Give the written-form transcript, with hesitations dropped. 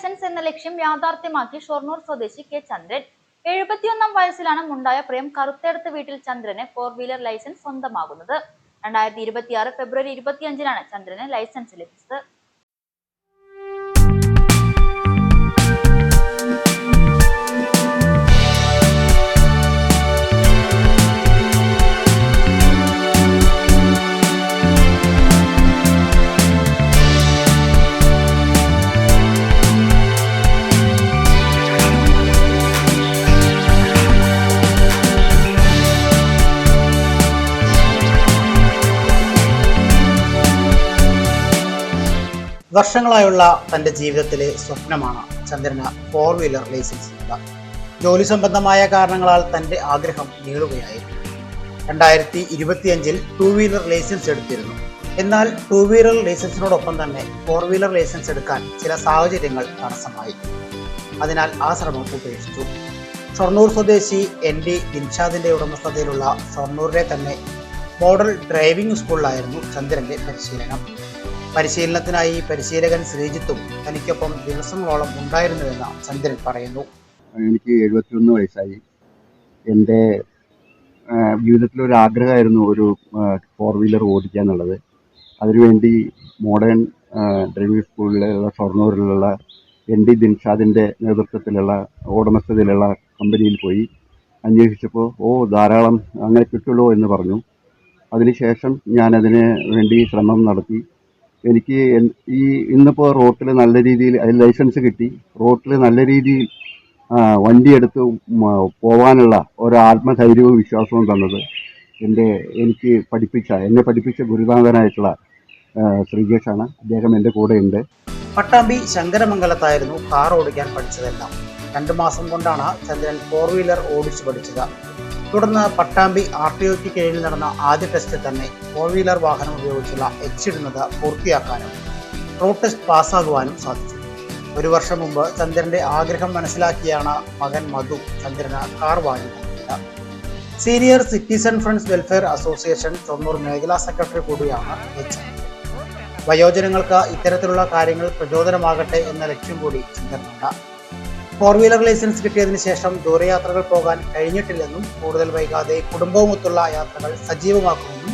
Licence എന്ന ലക്ഷ്യം യാഥാർത്ഥ്യമാക്കി ഷൊർണൂർ സ്വദേശി കെ ചന്ദ്രൻ. 71 വയസ്സിലാണ് മുണ്ടായ പ്രിയം കറുത്തേടത്ത് വീട്ടിൽ ചന്ദ്രന് 4-വീലർ ലൈസൻസ് സ്വന്തമാകുന്നത്. 2026 ഫെബ്രുവരി 25-നാണ് ചന്ദ്രന് ലൈസൻസ് ലഭിച്ചത്. വർഷങ്ങളായുള്ള തൻ്റെ ജീവിതത്തിലെ സ്വപ്നമാണ് ചന്ദ്രന് 4-വീലർ ലൈസൻസ് ഉള്ളത്. ജോലി സംബന്ധമായ കാരണങ്ങളാൽ തൻ്റെ ആഗ്രഹം നീളുകയായിരുന്നു. 2025-ൽ 2-വീലർ ലൈസൻസ് എടുത്തിരുന്നു. എന്നാൽ 2-വീലർ ലൈസൻസിനോടൊപ്പം തന്നെ 4-വീലർ ലൈസൻസ് എടുക്കാൻ ചില സാഹചര്യങ്ങൾ തടസ്സമായി. അതിനാൽ ആ ശ്രമം ഉപേക്ഷിച്ചു. ഷൊർണൂർ സ്വദേശി ND ദിൻഷാദിന്റെ ഉടമസ്ഥതയിലുള്ള ഷൊർണൂരിലെ തന്നെ മോഡൽ ഡ്രൈവിംഗ് സ്കൂളിലായിരുന്നു ചന്ദ്രന്റെ പരിശീലനം. പരിശീലനത്തിനായി പരിശീലകൻ ശ്രീജിത്തും തനിക്കൊപ്പം ദിവസങ്ങളോളം ഉണ്ടായിരുന്നുവെന്ന് ചന്ദ്രൻ പറയുന്നു. എനിക്ക് 71 വയസ്സായി. എൻ്റെ ജീവിതത്തിലൊരു ആഗ്രഹമായിരുന്നു ഒരു 4-വീലർ ഓടിക്കുക എന്നുള്ളത്. അതിനുവേണ്ടി മോഡേൺ ഡ്രൈവിംഗ് സ്കൂളിലുള്ള ഷൊർണൂരിലുള്ള ND ദിൻഷാദിൻ്റെ നേതൃത്വത്തിലുള്ള ഉടമസ്ഥതയിലുള്ള കമ്പനിയിൽ പോയി അന്വേഷിച്ചപ്പോൾ ധാരാളം അങ്ങനെ കിട്ടുള്ളൂ എന്ന് പറഞ്ഞു. അതിനുശേഷം ഞാനതിന് വേണ്ടി ശ്രമം നടത്തി. എനിക്ക് ഇന്നിപ്പോൾ റോട്ടിൽ നല്ല രീതിയിൽ ലൈസൻസ് കിട്ടി. റോട്ടിൽ നല്ല രീതിയിൽ വണ്ടിയെടുത്ത് പോകാനുള്ള ഒരു ആത്മധൈര്യവും വിശ്വാസവും തന്നത് എന്നെ പഠിപ്പിച്ച ഗുരുനാഥനായിട്ടുള്ള ശ്രീജേഷാണ്. അദ്ദേഹം എൻ്റെ കൂടെയുണ്ട്. പട്ടാമ്പി ശങ്കരമംഗലത്തായിരുന്നു കാർ ഓടിക്കാൻ പഠിച്ചതെല്ലാം. 2 മാസം കൊണ്ടാണ് ചന്ദ്രൻ 4-വീലർ ഓടിച്ചു പഠിച്ചത്. തുടർന്ന് പട്ടാമ്പി RTOക്ക് കീഴിൽ നടന്ന ആദ്യ ടെസ്റ്റിൽ തന്നെ 4-വീലർ വാഹനം ഉപയോഗിച്ചുള്ള ഇടുന്നത് പൂർത്തിയാക്കാനും റോഡ് ടെസ്റ്റ് പാസ്സാകുവാനും സാധിച്ചു. 1 വർഷം മുമ്പ് ചന്ദ്രന്റെ ആഗ്രഹം മനസ്സിലാക്കിയാണ് മകൻ മധു ചന്ദ്രന് കാർ വാങ്ങി നൽകിയത്. Senior citizen friends welfare association Shoranur മേഖലാ സെക്രട്ടറി കൂടിയാണ് ചന്ദ്രൻ. വയോജനങ്ങൾക്ക് ഇത്തരത്തിലുള്ള കാര്യങ്ങൾ പ്രചോദനമാകട്ടെ എന്ന ലക്ഷ്യം കൂടി ചന്ദ്രനുണ്ട്. 4-വീലർ ലൈസൻസ് കിട്ടിയതിനു ശേഷം ദൂരയാത്രകൾ പോകാൻ കഴിഞ്ഞിട്ടില്ലെന്നും കൂടുതൽ വൈകാതെ കുടുംബവുമൊത്തുള്ള യാത്രകൾ സജീവമാക്കുമെന്നും